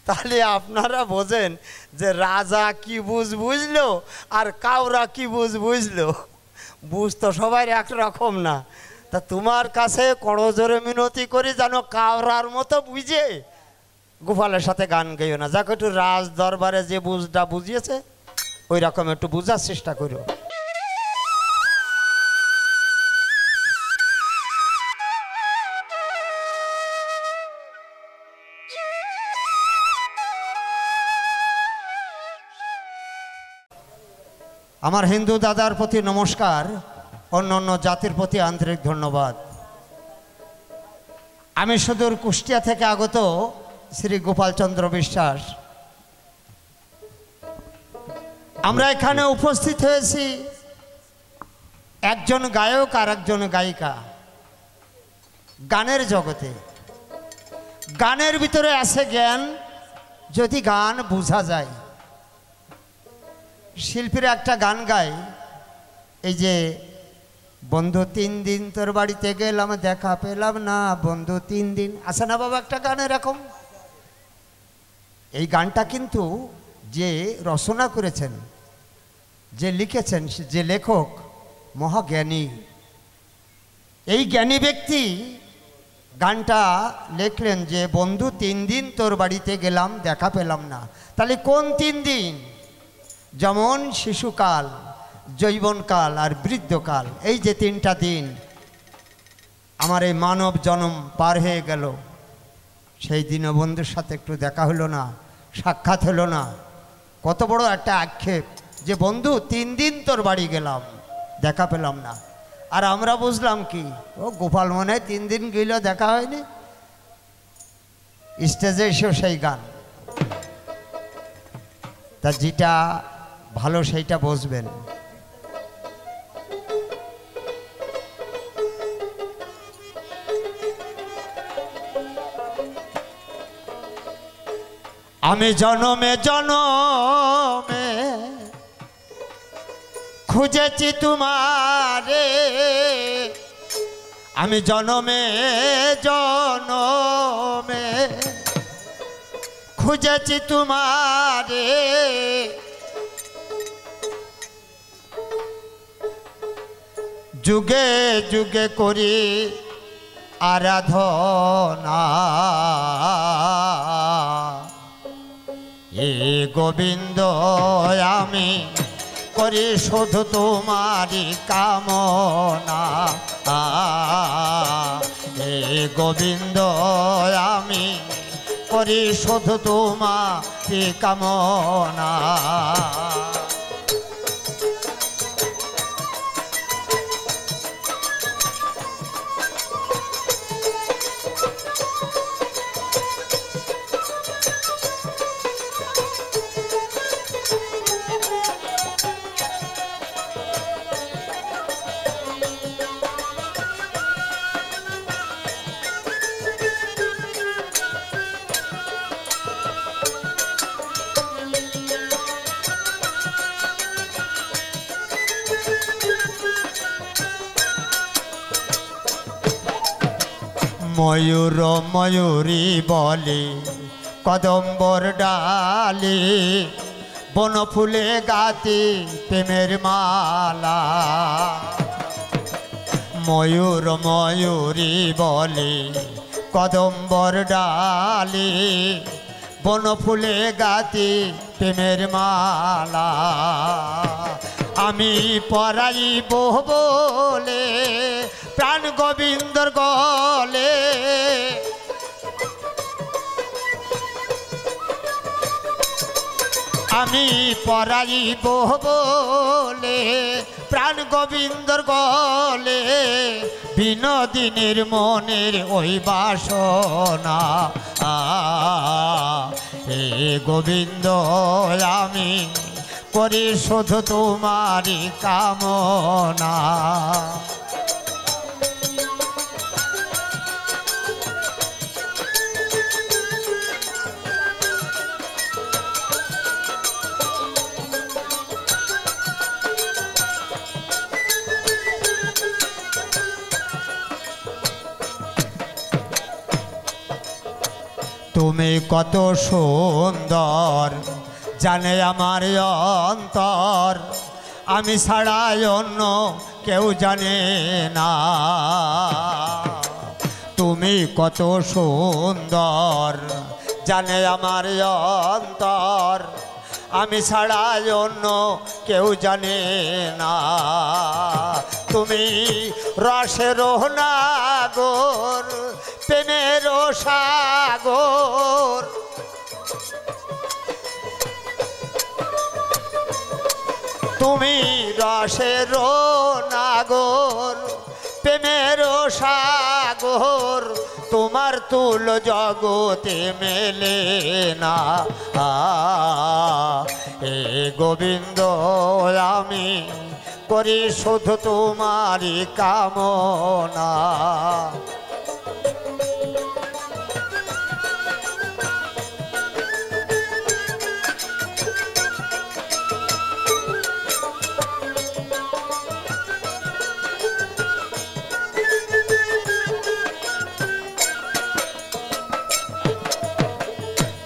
তাহলে আপনারা বোঝেন যে রাজা কি বুঝলো আর কাউরা কি বুঝলো। বুঝ তো সবাই একরকম না। তা তোমার কাছে করজোরে মিনতি করি যেন কাউরার মতো বুঝে গোপালের সাথে গান গাইও না। যাকে একটু রাজ দরবারে যে বুঝটা বুঝিয়েছে ওই রকম একটু বুঝার চেষ্টা করো। আমার হিন্দু দাদার প্রতি নমস্কার, অন্য অন্য জাতির প্রতি আন্তরিক ধন্যবাদ। আমি সুদূর কুষ্টিয়া থেকে আগত শ্রী গোপালচন্দ্র বিশ্বাস। আমরা এখানে উপস্থিত হয়েছি একজন গায়ক আর একজন গায়িকা। গানের জগতে, গানের ভিতরে আছে জ্ঞান, যদি গান বোঝা যায়। শিল্পীরা একটা গান গায়, এই যে বন্ধু 3 দিন তোর বাড়িতে গেলাম দেখা পেলাম না, বন্ধু 3 দিন, আছে না বাবা একটা গান এরকম? এই গানটা কিন্তু যে রচনা করেছেন, যে লিখেছেন, যে লেখক মহাজ্ঞানী। এই জ্ঞানী ব্যক্তি গানটা লিখলেন যে বন্ধু 3 দিন তোর বাড়িতে গেলাম দেখা পেলাম না। তাহলে কোন 3 দিন? যেমন শিশুকাল, যৌবনকাল আর বৃদ্ধকাল, এই যে 3টা দিন আমার এই মানব জন্ম পার হয়ে গেল, সেই দিনও বন্ধুর সাথে একটু দেখা হলো না, সাক্ষাৎ হলো না। কত বড় একটা আক্ষেপ যে বন্ধু 3 দিন তোর বাড়ি গেলাম দেখা পেলাম না। আর আমরা বুঝলাম কি, ও গোপাল মনে হয় 3 দিন গেল দেখা হয়নি। স্টেজে এসেও সেই গান। তা যেটা ভালো সেইটা বুঝবেন। আমি জনমে জনমে খুঁজেছি তোমারে, আমি জনমে জনমে খুঁজেছি তোমারে, যুগে যুগে করি আরাধনা, এ গোবিন্দ আমি করি শুধু তোমারি কামনা, এ গোবিন্দ আমি করি শুধু তোমারি কামনা। ময়ূর ময়ূরী বলে কদম্বর ডালে, বনফুলে গাতি প্রেমের মালা। ময়ূর ময়ূরী বলে কদম্বর ডালে, বনফুলে গাতি প্রেমের মালা। আমি পরাইব বলে প্রাণ গোবিন্দর গলে, আমি পরাইব বলে প্রাণ গোবিন্দর গলে, বিনোদিনীর মনের ওই বাসনা, হে গোবিন্দ আমি করি শুধু তোমারি কামনা। তুমি কত সুন্দর জানে আমার অন্তর, আমি ছাড়া অন্য কেউ জানে না। তুমি কত সুন্দর জানে আমার অন্তর, আমি ছাড়া অন্য কেউ জানে না। তুমি রসের নাগর, প্রেমের সাগর, তুমি রসের নাগর, প্রেমের সাগর, তোমার তুল জগতে মেলে না। এ গোবিন্দ আমি করি শুধু তোমারই কামনা।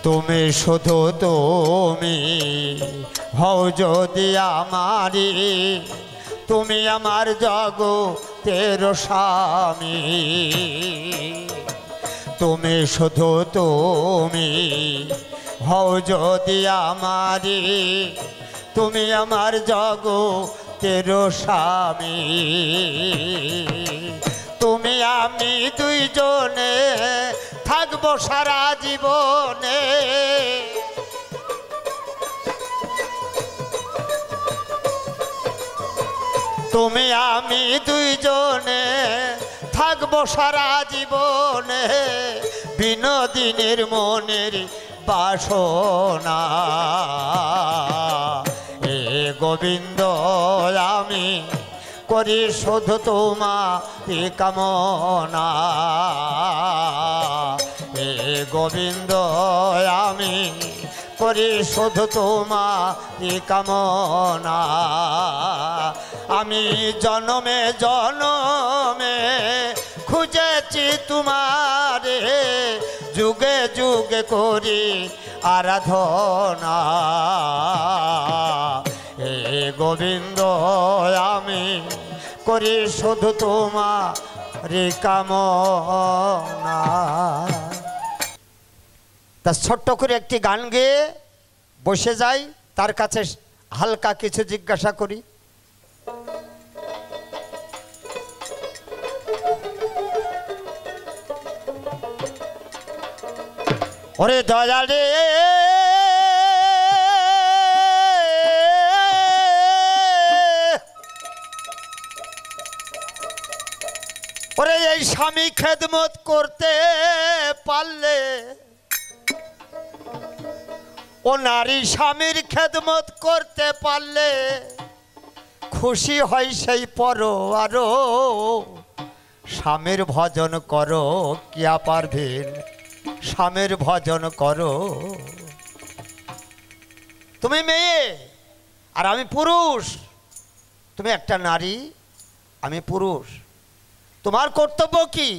তুমি শুধু তুমি হও যদি আমারি, তুমি আমার জগতের স্বামী। তুমি শুধু তুমি হও যদি আমারি, তুমি আমার জগতের স্বামী। তুমি আমি দুইজনে থাকবো সারা জীবনে, তুমি আমি দুইজনে থাকবো সারা জীবনে, বিনোদিনীর মনের বাসনা। এ গোবিন্দ আমি করি শুধু তোমারই কামনা। এ গোবিন্দ আমি করি শুধু তোমারই কামনা। আমি জনমে জনমে খুঁজেছি তোমারে, যুগে যুগে করি আরাধনা। হে গোবিন্দ আমি করি শুধু তোমারই কামনা। তা ছোট্ট করে একটি গান গেয়ে বসে যাই, তার কাছে হালকা কিছু জিজ্ঞাসা করি। ওরে দয়ালে ওরে এই স্বামী খেদমত করতে পারলে, ও নারী স্বামীর খেদমত করতে পারলে খুশি হয় সেই পরো। আরো স্বামীর ভজন করো, কিয়া পারবেন স্বামীর ভজন করো। তুমি মেয়ে আর আমি পুরুষ, তুমি একটা নারী আমি পুরুষ, তোমার কর্তব্য কি?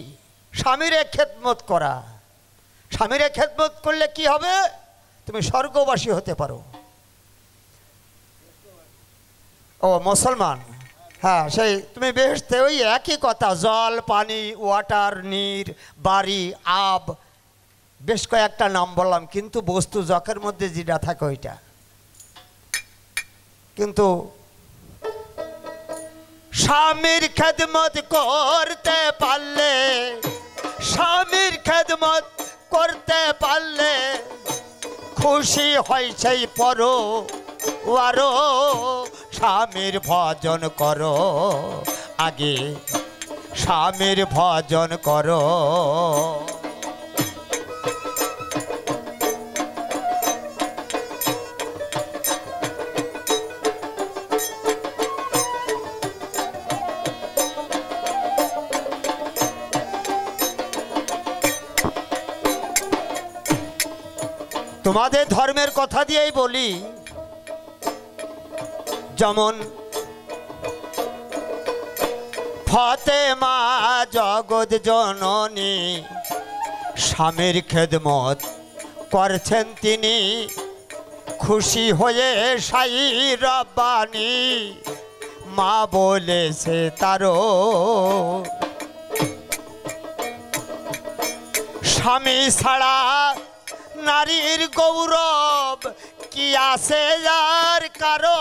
স্বামীর খেদমত করা। স্বামীর খেদমত করলে কি হবে? তুমি স্বর্গবাসী হতে পারো। ও মুসলমান, হ্যাঁ সেই তুমি বেহেশতে, ওই একই কথা, জল পানি ওয়াটার নীর বাড়ি আব, বেশ কয়েকটা নাম বললাম, কিন্তু বস্তু জকের মধ্যে যেটা থাকে ওইটা। কিন্তু স্বামীর খেদমত করতে পারলে, স্বামীর খেদমত করতে পারলে খুশি হয় সেই পরো। আরো স্বামীর ভজন করো, আগে স্বামীর ভজন করো। তোমাদের ধর্মের কথা দিয়েই বলি, যেমন ফাতেমা জগৎ জননী স্বামীর খেদমত করছেন তিনি খুশি হয়ে সাই রব্বানি মা বলেছে তারও স্বামী ছাড়া নারীর গৌরব কি আছে যার কারো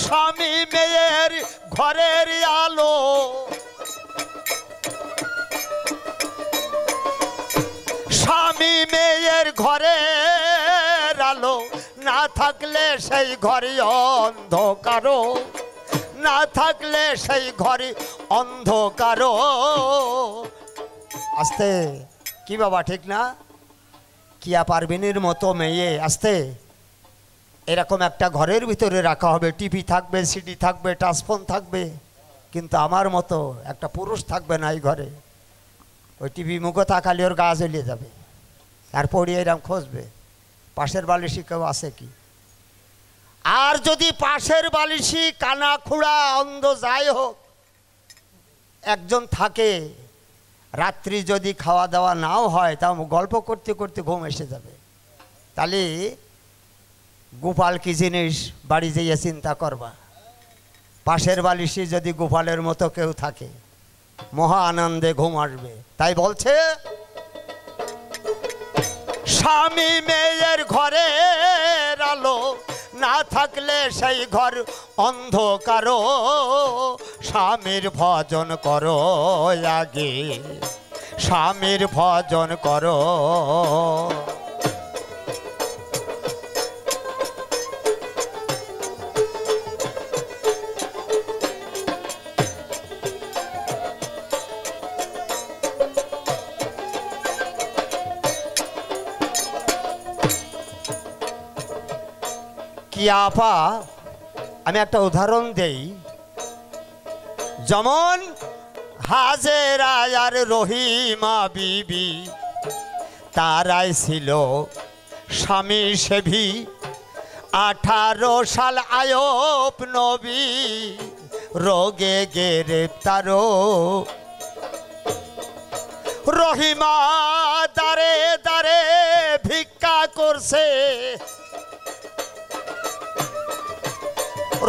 স্বামী মেয়ের ঘরের আলো স্বামী মেয়ের ঘরের আলো না থাকলে সেই ঘরে অন্ধকার না থাকলে সেই ঘরে অন্ধকার আস্তে কি বাবা ঠিক না কিয়া পারভিনের মতো মেয়ে আস্তে এরকম একটা ঘরের ভিতরে রাখা হবে টিভি থাকবে সিডি থাকবে টাচফোন থাকবে কিন্তু আমার মতো একটা পুরুষ থাকবে না এই ঘরে ওই টিভি মুখে তাকালে ওর গা জ্বলিয়ে যাবে আর পড়িয়ে এরকম খুঁজবে পাশের বালিশি কেউ আছে কি আর যদি পাশের বালিশি কানা খুঁড়া অন্ধ যাই হোক একজন থাকে রাত্রি যদি খাওয়া দাওয়া নাও হয় তাও গল্প করতে করতে ঘুম এসে যাবে তাহলে গোপাল কি জিনিস বাড়ি যেয়ে চিন্তা করবা পাশের বালিশি যদি গোপালের মতো কেউ থাকে মহা আনন্দে ঘুম আসবে তাই বলছে স্বামী মেয়ের ঘরের আলো না থাকলে সেই ঘর অন্ধকার স্বামীর ভজন করো আগে স্বামীর ভজন করো কি আপা আমি একটা উদাহরণ দেই যেমন হাজেরা আর রহিমা বিবি তারাই ছিল স্বামী সেবী 18 সাল আয়ব নবী রোগে গ্রেপ্তার রহিমা দারে দারে ভিক্ষা করছে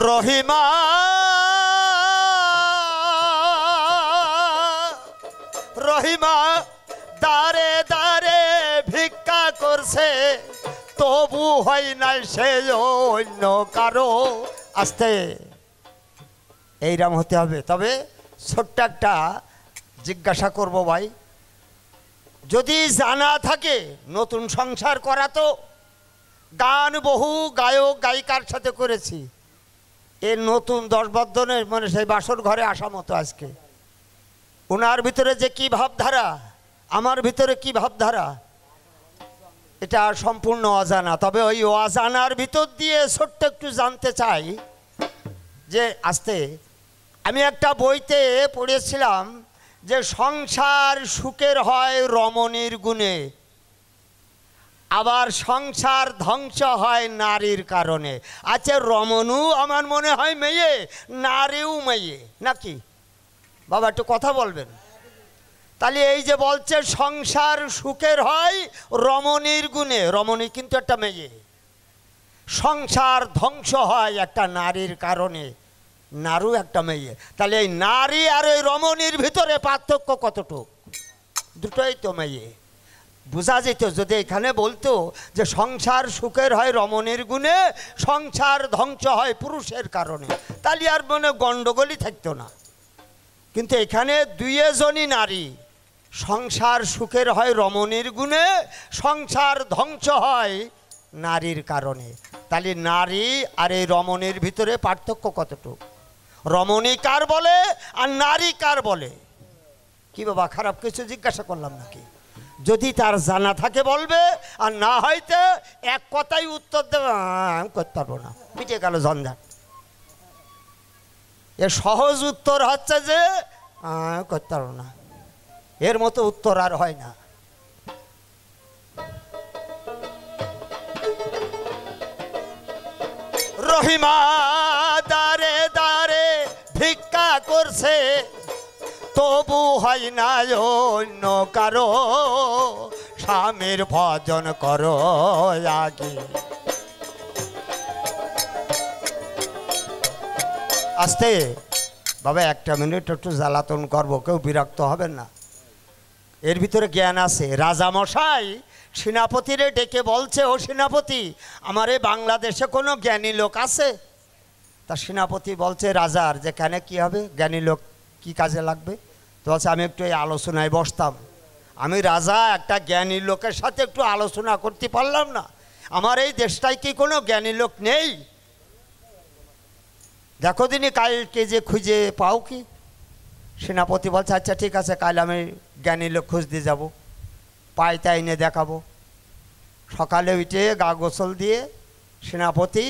রহিমা রহিমা দারে দারে ভিক্ষা করছে তবু হয় নাই সে অন্য কারো আস্তে এইরকম হতে হবে তবে ছোট্ট একটা জিজ্ঞাসা করব ভাই যদি জানা থাকে নতুন সংসার করা তো গান বহু গায়ক গায়িকার সাথে করেছি এর নতুন 10 দিনের মানে সেই বাসর ঘরে আসা মতো আজকে ওনার ভিতরে যে কি ভাবধারা আমার ভিতরে কি ভাবধারা এটা সম্পূর্ণ অজানা তবে ওই অজানার ভিতর দিয়ে ছোট্ট একটু জানতে চাই যে আস্তে আমি একটা বইতে পড়েছিলাম যে সংসার সুখের হয় রমণীর গুণে আবার সংসার ধ্বংস হয় নারীর কারণে আচ্ছা রমণও আমার মনে হয় মেয়ে নারীও মেয়ে নাকি বাবা একটু কথা বলবেন তাহলে এই যে বলছে সংসার সুখের হয় রমণীর গুণে রমণী কিন্তু একটা মেয়ে সংসার ধ্বংস হয় একটা নারীর কারণে নারু একটা মেয়ে তাহলে এই নারী আর ওই রমণীর ভিতরে পার্থক্য কতটুকু দুটোই তো মেয়ে বোঝা যেত যদি এখানে বলতো যে সংসার সুখের হয় রমণীর গুণে সংসার ধ্বংস হয় পুরুষের কারণে তাহলে আর মনে গণ্ডগোলই থাকতো না কিন্তু এখানে দুইজনই নারী সংসার সুখের হয় রমণীর গুণে সংসার ধ্বংস হয় নারীর কারণে তাহলে নারী আর এই রমণীর ভিতরে পার্থক্য কতটুকু রমণী কার বলে আর নারী কার বলে কি বাবা খারাপ কিছু জিজ্ঞাসা করলাম নাকি যদি তার জানা থাকে বলবে আর না হয়তো এক কথাই উত্তর দেবে আমি করতে পারবো না মিটে গেল ঝঞ্ঝাট এর সহজ উত্তর হচ্ছে যে করতে পারবো না এর মতো উত্তর আর হয় না রহিমা দারে দারে ভিক্ষা করছে তবু হয় না অন্য কারো, স্বামীর ভজন করো আগে। আস্তে বাবা, একটা মিনিট একটু জ্বালাতন করবো, কেউ বিরক্ত হবেন না। এর ভিতরে জ্ঞান আছে। রাজামশাই সেনাপতিরে ডেকে বলছে, ও সেনাপতি, আমার এই বাংলাদেশে কোনো জ্ঞানী লোক আছে? তা সেনাপতি বলছে রাজার যে কেন কী হবে, জ্ঞানী লোক কী কাজে লাগবে? তো বলছে আমি একটু এই আলোচনায় বসতাম। আমি রাজা একটা জ্ঞানী লোকের সাথে একটু আলোচনা করতে পারলাম না? আমার এই দেশটায় কি কোনো জ্ঞানী লোক নেই? দেখো দিনই কালকে যে খুঁজে পাও কি? সেনাপতি বলছে আচ্ছা ঠিক আছে, কাল আমি জ্ঞানী লোক খুঁজতে যাব, পায়তা এনে দেখাবো। সকালে উঠে গা গোসল দিয়ে সেনাপতি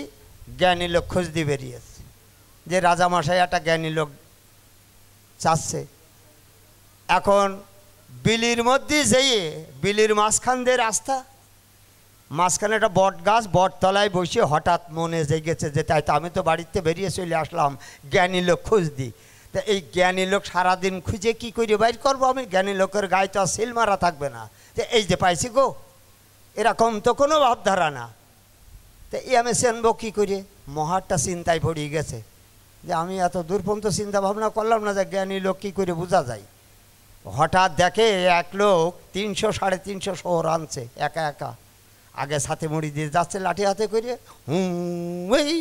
জ্ঞানী লোক খুঁজতে বেরিয়েছে, যে রাজামশাই একটা জ্ঞানী লোক চাচ্ছে। এখন বিলির মধ্যে যেয়ে, বিলির মাঝখান দিয়ে রাস্তা, মাঝখানে একটা বট গাছ, বটতলায় বসে হঠাৎ মনে জেগেছে যে তাই তো আমি তো বাড়িতে বেরিয়ে চলে আসলাম জ্ঞানী লোক খুঁজদি। তা এই জ্ঞানী লোক সারাদিন খুঁজে কী করে বাইর করবো আমি? জ্ঞানী লোকের গায়ে তো আর সিল মারা থাকবে না। তো এই যে পাইছি গো, এরকম তো কোনো ভাবধারা না। তো এই আমি চেনবো কী করে? মহারটা চিন্তায় পড়ে গেছে যে আমি এত দূর পর্যন্ত চিন্তা ভাবনা করলাম না যে জ্ঞানী লোক কী করে বোঝা যায়। হঠাৎ দেখে এক লোক 300 350 শহর আনছে একা একা, আগে সাথে মুড়ি দিয়ে যাচ্ছে লাঠি হাতে করে, এই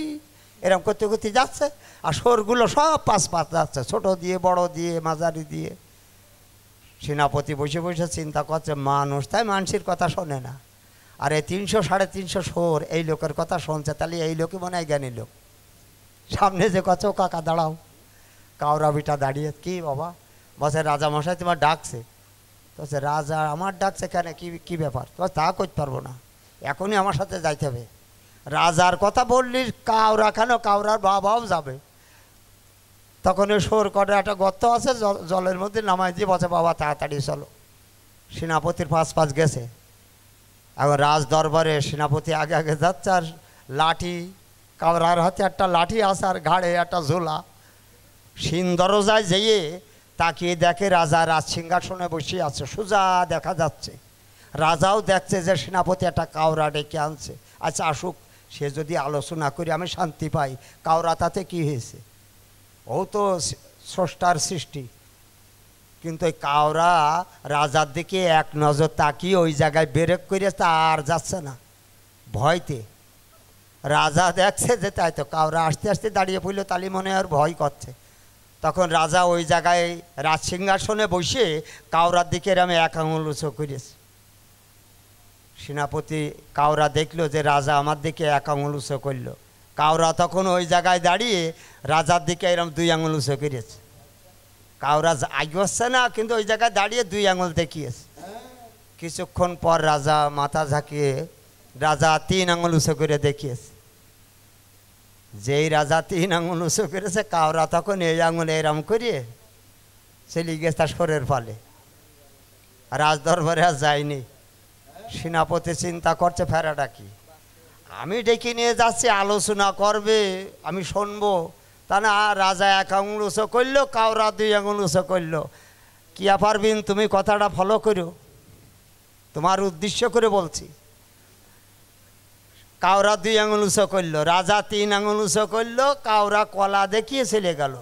এরকম করতে করতে যাচ্ছে, আর শোরগুলো সব পাঁচ যাচ্ছে, ছোট দিয়ে বড় দিয়ে মাঝারি দিয়ে। সেনাপতি বসে বসে চিন্তা করছে, মানুষ তাই মানুষের কথা শোনে না, আর এই 300 350 শোর এই লোকের কথা শুনছে, তাহলে এই লোকই মনে হয় জ্ঞানী লোক। সামনে যে কত কাকা দাঁড়াও, কাউরা বিটা দাঁড়িয়ে, কি বাবা? বলছে রাজামশাই তোমার ডাকছে। বলছে রাজা আমার ডাকছে কেন, কি ব্যাপার? তো তা করতে পারবো না, এখনই আমার সাথে যাইতে হবে। রাজার কথা বললি, কাউরা কেন, কাউরার বাবাও যাবে। তখন ওই সোর কটে একটা গর্ত আছে, জলের মধ্যে নামাই দিয়ে বলছে বাবা তাড়াতাড়ি চলো। সেনাপতির পাশ গেছে। এখন রাজ দরবারে সেনাপতি আগে আগে যাচ্ছে, আর লাঠি, কাউরার হাতে একটা লাঠি আছে আর ঘাড়ে একটা ঝোলা। সিন দরজায় যেয়ে তাকিয়ে দেখে রাজা রাজ সিংহাসনে বসে আছে, সোজা দেখা যাচ্ছে। রাজাও দেখছে যে সেনাপতি একটা কাউরা ডেকে আনছে, আচ্ছা আসুক, সে যদি আলোচনা করি আমি শান্তি পাই। কাউরা তাতে কি হয়েছে, ও তো স্রষ্টার সৃষ্টি। কিন্তু ওই কাউরা রাজার দিকে এক নজর তাকিয়ে ওই জায়গায় ব্রেক করে আর যাচ্ছে না ভয়তে। রাজা দেখছে যে তাই তো, কাউরা আস্তে আস্তে দাঁড়িয়ে পড়ল, তালি মনে আর ভয় করছে। তখন রাজা ওই জায়গায় রাজ সিংহাসনে বসে কাউরার দিকে আমি এক আঙুল উঁচু করেছি। সেনাপতি কাউরা দেখলো যে রাজা আমার দিকে এক আঙুল উঁচু করলো। কাউরা তখন ওই জায়গায় দাঁড়িয়ে রাজার দিকে এরকম 2 আঙুল উঁচু করেছে। কাউরা আগে হচ্ছে না, কিন্তু ওই জায়গায় দাঁড়িয়ে 2 আঙুল দেখিয়েছে। কিছুক্ষণ পর রাজা মাথা ঝাঁকিয়ে রাজা 3 আঙুল উঁচু করে দেখিয়েছে। যেই রাজা 3 আঙুল উঁচু করেছে, কাউরা তখন এই আঙুল এরম করিয়ে চলে গেছে তার শরীরের ফলে। রাজ দরবারে আর যায়নি। সেনাপতি চিন্তা করছে ফেরাটা কি, আমি ডেকে নিয়ে যাচ্ছি আলোচনা করবে, আমি শুনবো, তা না রাজা 1 আঙুল উঁচু করলো, কাউরা 2 আঙুল উঁচু করলো। কিয়া পারবিন, তুমি কথাটা ফলো করো, তোমার উদ্দেশ্য করে বলছি। কাউরা 2 আঙুল উঁচু করলো, রাজা 3 আঙুল উঁচু করলো, কাউরা কলা দেখিয়ে চলে গেল।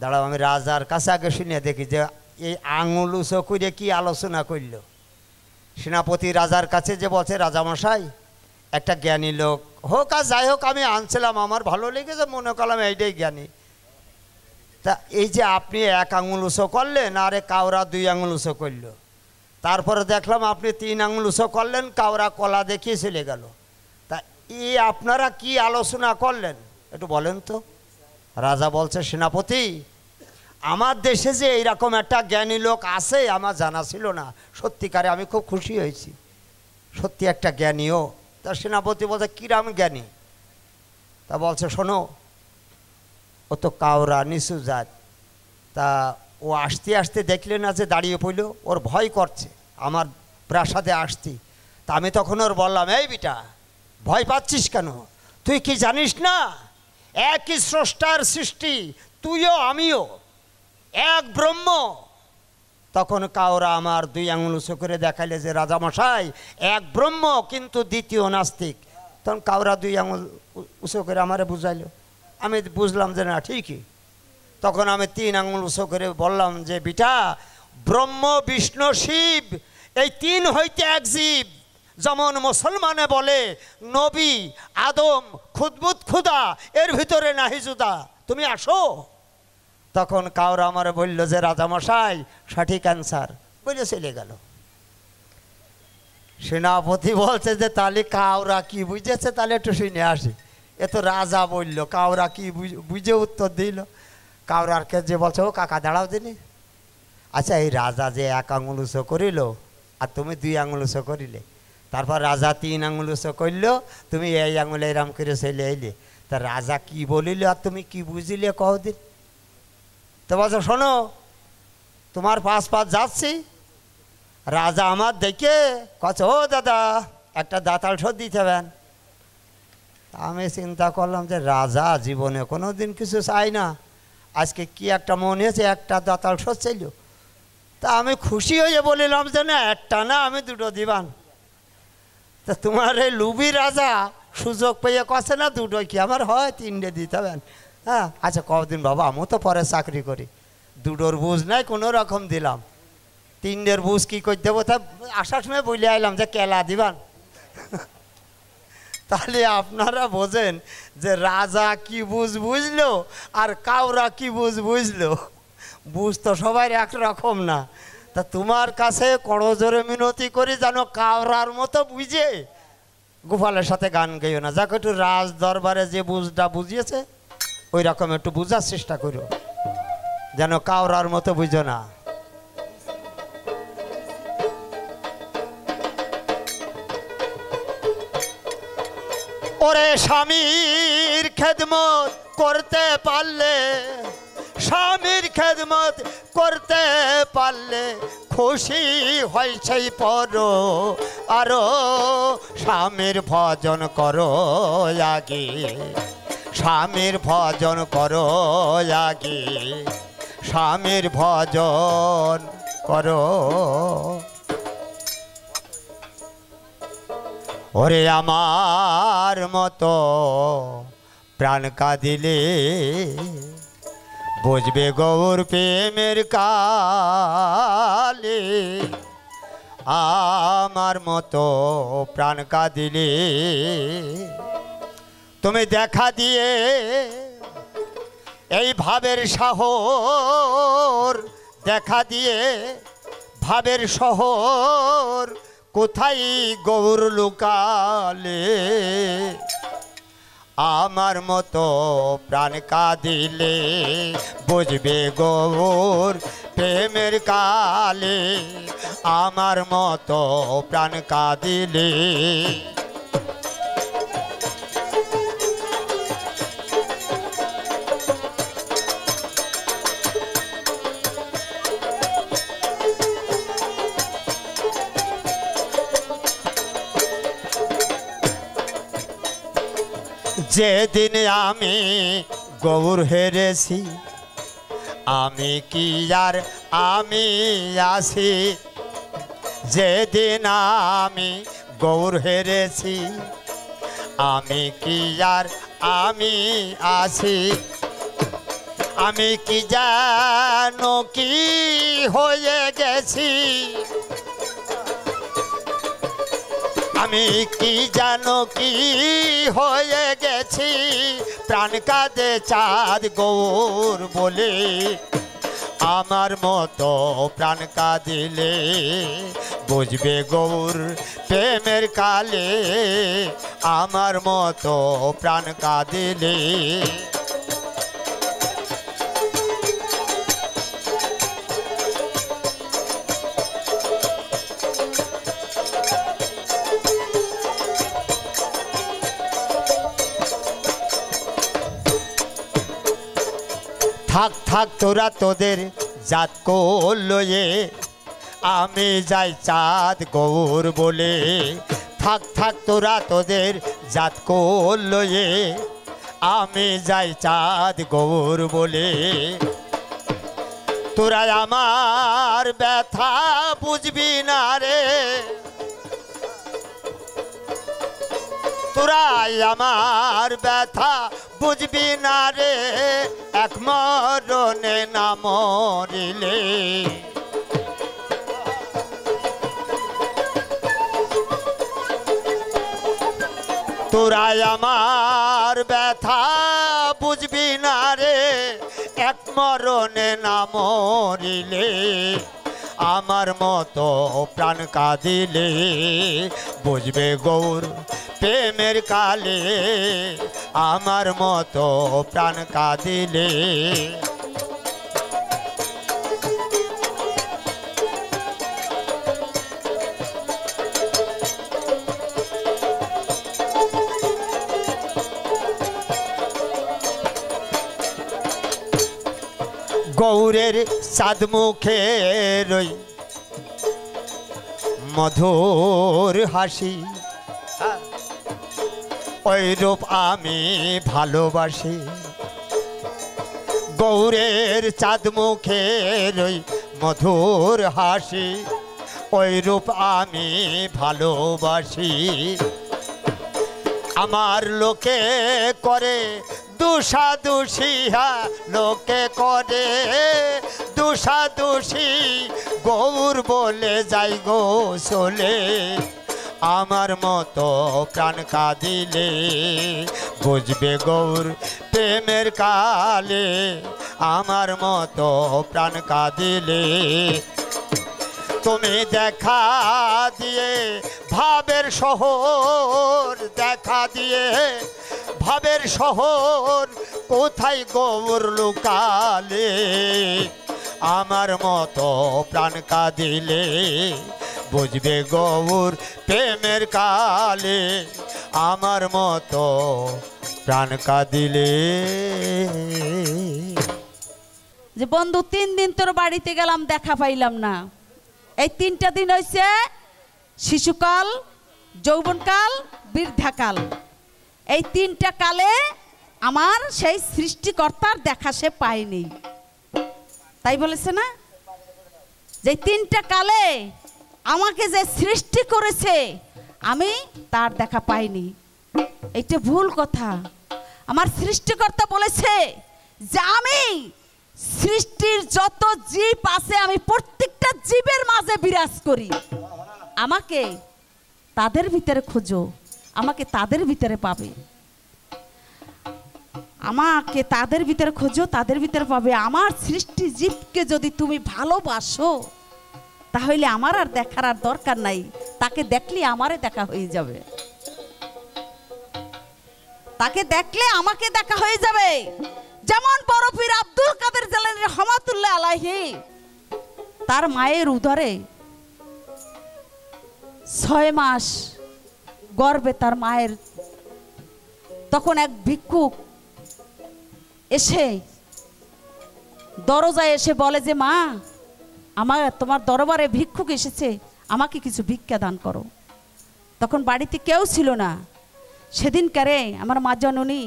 দাঁড়াও আমি রাজার কাছে আগে শুনে দেখি যে এই আঙুল উঁচু করে কি আলোচনা করলো। সেনাপতি রাজার কাছে যে বলছে রাজামশাই একটা জ্ঞানী লোক হোক আর যাই হোক আমি আনছিলাম, আমার ভালো লেগেছে, মনে করলাম এইটাই জ্ঞানী। তা এই যে আপনি 1 আঙুল উঁচু করলেন, আরে কাউরা 2 আঙুল উঁচু করলো, তারপরে দেখলাম আপনি 3 আঙুল উঁচু করলেন, কাউরা কলা দেখিয়ে চলে গেল। তা এই আপনারা কি আলোচনা করলেন একটু বলেন তো। রাজা বলছে সেনাপতি আমার দেশে যে এইরকম একটা জ্ঞানী লোক আছে আমার জানা ছিল না, সত্যিকারে আমি খুব খুশি হয়েছি, সত্যি একটা জ্ঞানীও। তা সেনাপতি বলছে কিরাম জ্ঞানী? তা বলছে শোনো, ও তো কাউরা নিচু জাত, তা ও আসতে আসতে দেখলে না যে দাঁড়িয়ে পড়ল, ওর ভয় করছে আমার প্রাসাদে আসতি। তা আমি তখন ওর বললাম, এই বিটা ভয় পাচ্ছিস কেন, তুই কি জানিস না একই স্রষ্টার সৃষ্টি, তুইও আমিও, এক ব্রহ্ম। তখন কাউরা আমার 2 আঙুল উঁচু করে দেখাইলে যে রাজামশাই এক ব্রহ্ম কিন্তু দ্বিতীয় নাস্তিক। তখন কাউরা 2 আঙুল উঁচু করে আমারে বুঝাইলো। আমি বুঝলাম যে না ঠিকই। তখন আমি 3 আঙুল উঁচু করে বললাম যে বিটা, ব্রহ্ম বিষ্ণু শিব এই 3 হইতে এক জীব। যেমন মুসলমানে বলে নবী আদম খুদবুত খুদা, এর ভিতরে নাহি জুদা, তুমি আসো। তখন কাউরা আমারে বলল যে রাজামশাই সঠিক অ্যান্সার, বলে চলে গেল। সেনাপতি বলছে যে তাহলে কাউরা কি বুঝেছে, তাহলে একটু শুনে আসি। এ তো রাজা বলল, কাউরা কি বুঝে উত্তর দিল। কাউরারকে যে বলছে ও কাকা দাঁড়াও দিনি, আচ্ছা এই রাজা যে 1 আঙুল উঁচু করিল আর তুমি 2 আঙুল উঁচু করিলে, তারপর রাজা 3 আঙুল উঁচু করল, তুমি এই আঙুল এরাম করে চলে এলে, তা রাজা কি বলিল আর তুমি কি বুঝিলে কও দিন। তো বলছো শোনো তোমার 5 যাচ্ছি। রাজা আমার দেখে কছ ও দাদা একটা দাঁতাল শোধ দিতে হবেন। আমি চিন্তা করলাম যে রাজা জীবনে কোনো দিন কিছু চাই না, আজকে কি একটা মনে হয়েছে একটা দাঁতাল শোধ চাইল। তা আমি খুশি হয়ে বলিলাম যে না একটা না আমি 2 দিবান। তা তোমার এই লুবি রাজা সুযোগ পেয়ে কছে না 2 কি আমার হয় 3টে দিতে হবেন। হ্যাঁ আচ্ছা কদিন বাবা, আমিও তো পরে চাকরি করি, 2টোর বুঝ নাই কোনো রকম দিলাম, 3টের বুঝ কী করে দেবো। তা আসার সময় বলে আইলাম যে কেলা দিবান। তাহলে আপনারা বোঝেন যে রাজা কি বুঝলো আর কাউরা কি বুঝলো, বুঝ তো সবাই একরকম না। তা তোমার কাছে করজোরে মিনতি করি যেন কাউরার মতো বুঝে গোপালের সাথে গান গাইও না, যাকে একটু রাজ দরবারে যে বুঝটা বুঝিয়েছে ওই রকম একটু বুঝার চেষ্টা করো, যেন কাউরার মতো বুঝো না। ওরে স্বামীর খেদমত করতে পারলে, স্বামীর খেদমত করতে পারলে খুশি হয় সেই পর, আরো স্বামীর ভজন করো আগে, স্বামীর ভজন করো আগে, স্বামীর ভজন করো। ওরে আমার মতো প্রাণ কাঁদিলে বুঝবে গৌর প্রেমের কালে, আমার মতো প্রাণ কাঁদিলে তুমি দেখা দিয়ে এই ভাবের শহর, দেখা দিয়ে ভাবের শহর কোথায় গৌর লুকালে, আমার মতো প্রাণ কাঁদিলে বুঝবে গৌর প্রেমের কালে, আমার মতো প্রাণ কাঁদিলে। যেদিন আমি গৌর হেরেছি, আমি কি আর আমি আসি, যেদিন আমি গৌর হেরেছি, আমি কি আর আমি আসি, আমি কি জানো কি হয়ে গেছি, আমি কি জানো কি হয়ে গেছি, প্রাণ কাঁদে চাঁদ গৌর বলে, আমার মতো প্রাণ কাঁদিলে বুঝবে গৌর প্রেমের কালে, আমার মতো প্রাণ কাঁদিলে। থাক থাক তোরা তোদের জাত লয়ে, আমি যাই চাঁদ গৌর বলে, থাক থাক তোরা তোদের জাত লয়ে, আমি যাই চাঁদ গৌর বলে, তোরা আমার ব্যথা বুঝবি না রে, তোরা আমার ব্যথা বুঝবি না রে, এক মরণে না মরিলে। তোরা আমার ব্যথা বুঝবি না রে, এক মরণে না মরিলে। আমার মতো প্রাণ কাঁদিলে বুঝবে গৌর প্রেমের কালে, আমার মতো প্রাণ কাঁদিলে। গৌরের চাঁদ মুখের ওই মধুর হাসি, ওই রূপ আমি ভালোবাসি। গৌরের চাঁদ মুখের ওই মধুর হাসি, ওই রূপ আমি ভালোবাসি। আমার লোকে করে দুষাদুষি, লোকে করে দুষাদুষি, গৌর বলে যাই গো চলে। আমার মতো প্রাণ কাঁদিলে বুঝবে গৌর প্রেমের কালে, আমার মতো প্রাণ কাঁদিলে। তুমি দেখা দিয়ে ভাবের শহর, দেখা দিয়ে ভাবের শহর, কোথায় গৌর লুকালে। আমার মতো প্রাণ কাঁদিলে বুঝবে গৌর প্রেমের কালে, আমার মতো প্রাণ কাঁদিলে। যে বন্ধু 3 দিন তোর বাড়িতে গেলাম, দেখা পাইলাম না। এই 3টা দিন হয়েছে শিশুকাল, যৌবনকাল, বৃদ্ধাকাল। এই 3টা কালে আমার সেই সৃষ্টিকর্তার দেখা সে পায়নি। তাই বলেছে না, যে 3টা কালে আমাকে যে সৃষ্টি করেছে আমি তার দেখা পাইনি। এটা ভুল কথা। আমার সৃষ্টিকর্তা বলেছে যে আমি সৃষ্টির যত জীব আছে আমি প্রত্যেকটা জীবের মাঝে বিরাজ করি। আমাকে তাদের ভিতরে খোঁজো, আমাকে তাদের ভিতরে পাবে। আমাকে তাদের ভিতরে খোঁজো, তাদের ভিতরে পাবে। আমার সৃষ্টি জীবকে যদি তুমি ভালোবাসো তাহলে আমার আর দেখার আর দরকার নাই। তাকে দেখলে আমারে দেখা হয়ে যাবে, তাকে দেখলে আমাকে দেখা হয়ে যাবে। যেমন বড় পীর আব্দুল কাদের জিলানী রহমাতুল্লাহ আলাইহি, তার মায়ের উদরে 6 মাস গর্ভে তার মায়ের, তখন এক ভিক্ষুক এসে দরজায় এসে বলে যে মা, আমার তোমার দরবারে ভিক্ষুক এসেছে, আমাকে কিছু ভিক্ষা দান করো। তখন বাড়িতে কেউ ছিল না। সেদিনকারে আমার মা জননী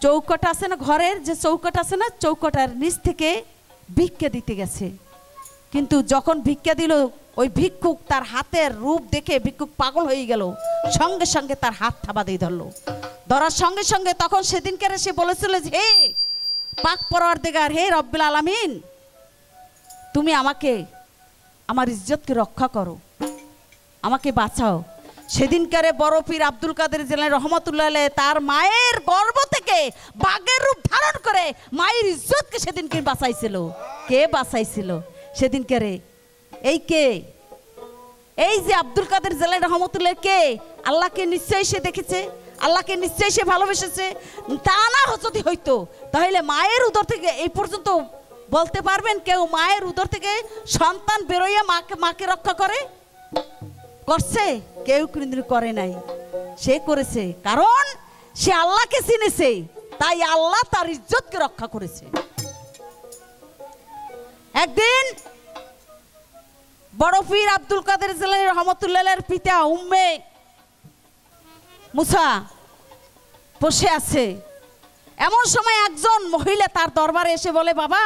চৌকট আছে না, ঘরের যে চৌকট আছে না, চৌকটার নিচ থেকে ভিক্ষা দিতে গেছে। কিন্তু যখন ভিক্ষা দিল ওই ভিক্ষুক, তার হাতের রূপ দেখে ভিক্ষুক পাগল হয়ে গেল। সঙ্গে সঙ্গে তার হাত থাবা দিয়ে ধরলো। ধরার সঙ্গে সঙ্গে তখন সেদিনকারে সে বলেছিল যে হে পাক পরওয়ারদিগার, হে রব্বুল আলামিন, তুমি আমাকে, আমার ইজ্জতকে রক্ষা করো, আমাকে বাঁচাও। সেদিনকারে বড় পীর আব্দুল কাদের জিলানী রহমাতুল্লাহ আলাইহি তার মায়ের গর্ভ থেকে বাঘের রূপ ধারণ করে মায়ের ইজ্জতকে সেদিনকে বাঁচাইছিল। কে বাঁচাইছিল সেদিনকারে? এই কে? এই যে আব্দুল কাদের জিলানী রহমাতুল্লাহ, কে? আল্লাহকে নিশ্চয়ই সে দেখেছে, আল্লাহকে নিশ্চয়ই সে ভালোবেসেছে। তা না যদি হইতো তাহলে মায়ের উদর থেকে এই পর্যন্ত বলতে পারবেন কেউ মায়ের উদর থেকে সন্তান বেরোইয়া মাকে রক্ষা করে? করছে? কেউ কোনদিন করে নাই। সে করেছে কারণ সে আল্লাহকে চিনেছে, তাই আল্লাহ তার ইজ্জতকে রক্ষা করেছে। একদিন বড় পীর আব্দুল কাদের জিলানী রহমাতুল্লাহের পিতা উম্মে মুসা বসে আছে। এমন সময় একজন মহিলা তার দরবারে এসে বলে, বাবা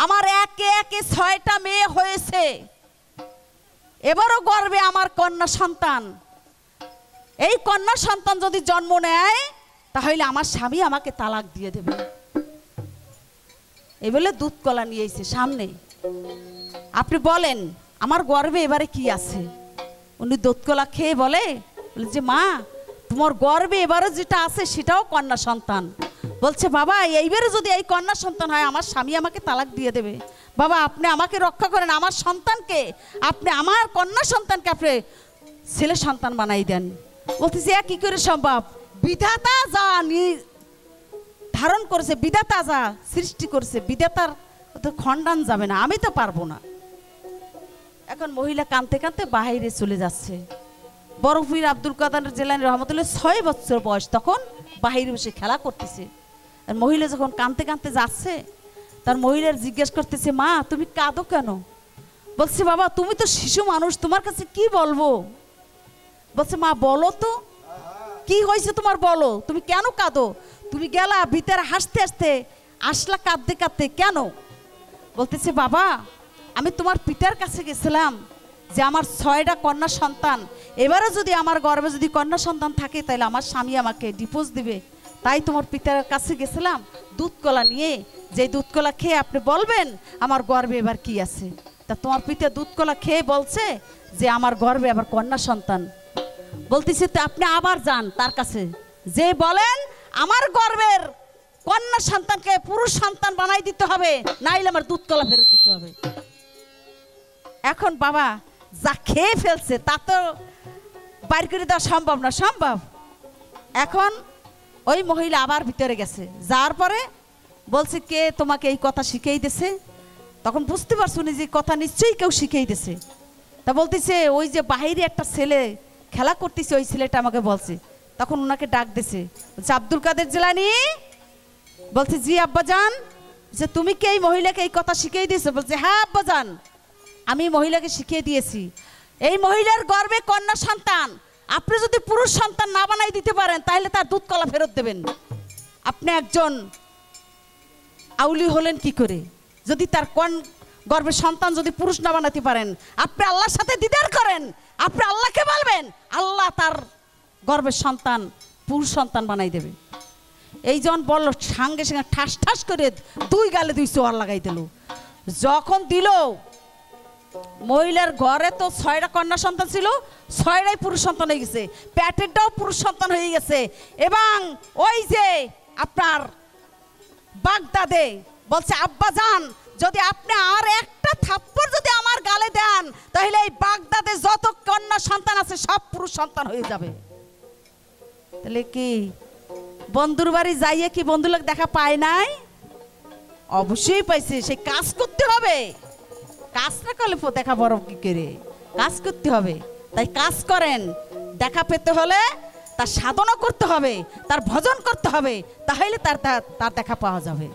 আমার একে একে 6টা মেয়ে হয়েছে, এবারও গর্বে আমার কন্যা সন্তান। এই কন্যা সন্তান যদি জন্ম নেয় তাহলে আমার স্বামী আমাকে তালাক দিয়ে দেবে। এই বলে দুধ কলা নিয়ে এসে সামনে, আপনি বলেন আমার গর্বে এবারে কি আছে? উনি দুধ কলা খেয়ে বলে যে মা, তোমার গর্বে এবারে যেটা আছে সেটাও কন্যা সন্তান। বলছে বাবা, এইবারে যদি এই কন্যা সন্তান হয় আমার স্বামী আমাকে তালাক দিয়ে দেবে। বাবা আপনি আমাকে রক্ষা করেন, আমার সন্তানকে আপনি, আমার কন্যা সন্তানকে আপনি ছেলে সন্তান বানাই দেন। বলতেছে কি করে সম্ভব? বিধাতা যা ধারণ করেছে, বিধাতা যা সৃষ্টি করেছে, বিধাতার তো খণ্ডন যাবে না, আমি তো পারবো না। এখন মহিলা কাঁদতে কাঁদতে বাইরে চলে যাচ্ছে। বরফির আব্দুল কাদের জিলানী রহমতুল্লাহ 6 বছর বয়স, তখন বাইরে বসে খেলা করতেছে। আর মহিলা যখন কাঁদতে কাঁদতে যাচ্ছে, তার মহিলার জিজ্ঞেস করতেছে মা তুমি কাঁদো কেন? বলছে বাবা তুমি তো শিশু মানুষ, তোমার কাছে কি বলবো? বলছে মা বলো তো কি হয়েছে তোমার, বলো তুমি কেন কাঁদো? তুমি গেলা ভিতরে হাসতে হাসতে আসলা কাঁদতে কাঁদতে কেন? বলতেছে বাবা আমি তোমার পিতার কাছে গেছিলাম যে আমার 6টা কন্যা সন্তান, এবারে যদি আমার গর্ভে যদি কন্যা সন্তান থাকে তাহলে আমার স্বামী আমাকে ডিভোর্স দিবে, তাই তোমার পিতার কাছে গেছিলাম দুধ কলা নিয়ে, যে দুধ কলা খেয়ে আপনি বলবেন আমার গর্ভে এবার কি আছে। তা তোমার পিতা দুধ কলা খেয়ে বলছে যে আমার গর্ভে আবার কন্যা সন্তান। বলতেছে তো আপনি আবার যান তার কাছে, যে বলেন আমার গর্ভের কন্যা সন্তানকে পুরুষ সন্তান বানাই দিতে হবে, নাইলে আমার দুধ কলা ফেরত দিতে হবে। এখন বাবা যা খেয়ে ফেলছে তা তো বাইর করে দেওয়া সম্ভব না, সম্ভব। এখন ওই মহিলা আবার ভিতরে গেছে, যার পরে বলছে কে তোমাকে এই কথা শিখিয়ে দিয়েছে? তখন বুঝতে পারছো না যে কথা নিশ্চয়ই কেউ শিখিয়ে দিয়েছে। তা বলতেছে ওই যে বাহিরে একটা ছেলে খেলা করতেছে, ওই ছেলেটা আমাকে বলছে। তখন ওনাকে ডাক দিছে, বলছে আব্দুল কাদের জিলানী। বলছে জি আব্বাজান। যে তুমি কি এই মহিলাকে এই কথা শিখিয়ে দিয়েছো? বলছে হ্যাঁ আব্বাজান, আমি মহিলাকে শিখিয়ে দিয়েছি। এই মহিলার গর্ভে কন্যা সন্তান, আপনি যদি পুরুষ সন্তান না বানাই দিতে পারেন তাহলে তার দুধ কলা ফেরত দেবেন। আপনি একজন আউলি হলেন কি করে যদি তার গর্ভের সন্তান যদি পুরুষ না বানাতে পারেন? আপনি আল্লাহর সাথে দ্বিধার করেন, আপনি আল্লাহকে বলবেন আল্লাহ তার গর্ভের সন্তান পুরুষ সন্তান বানাই দেবে। এই জন বললো, সঙ্গে সঙ্গে ঠাস ঠাস করে 2 গালে 2 চোয়ার লাগাই দিল। যখন দিল, মহিলার ঘরে তো 6টা কন্যা সন্তান ছিল, 6টাই পুরুষ সন্তান হয়ে গেছে, পেটেরটাও পুরুষ সন্তান হয়ে গেছে। এবং ওই যে আপনার বাগদাদে বলছে আব্বাজান যদি আপনি আর একটা থাপ্পড় যদি আমার গালে দেন তাহলে এই বাগদাদে যত কন্যা সন্তান আছে সব পুরুষ সন্তান হয়ে যাবে। তাহলে কি বন্ধুর বাড়ি যাইয়ে কি বন্ধু লোক দেখা পায় নাই? অবশ্যই পাইছে। সেই কাজ করতে হবে, কাজ না করলে দেখা বড় কি করে, কাজ করতে হবে। তাই কাজ করেন, দেখা পেতে হলে তার সাধনা করতে হবে, তার ভজন করতে হবে, তাহলে তার দেখা পাওয়া যাবে।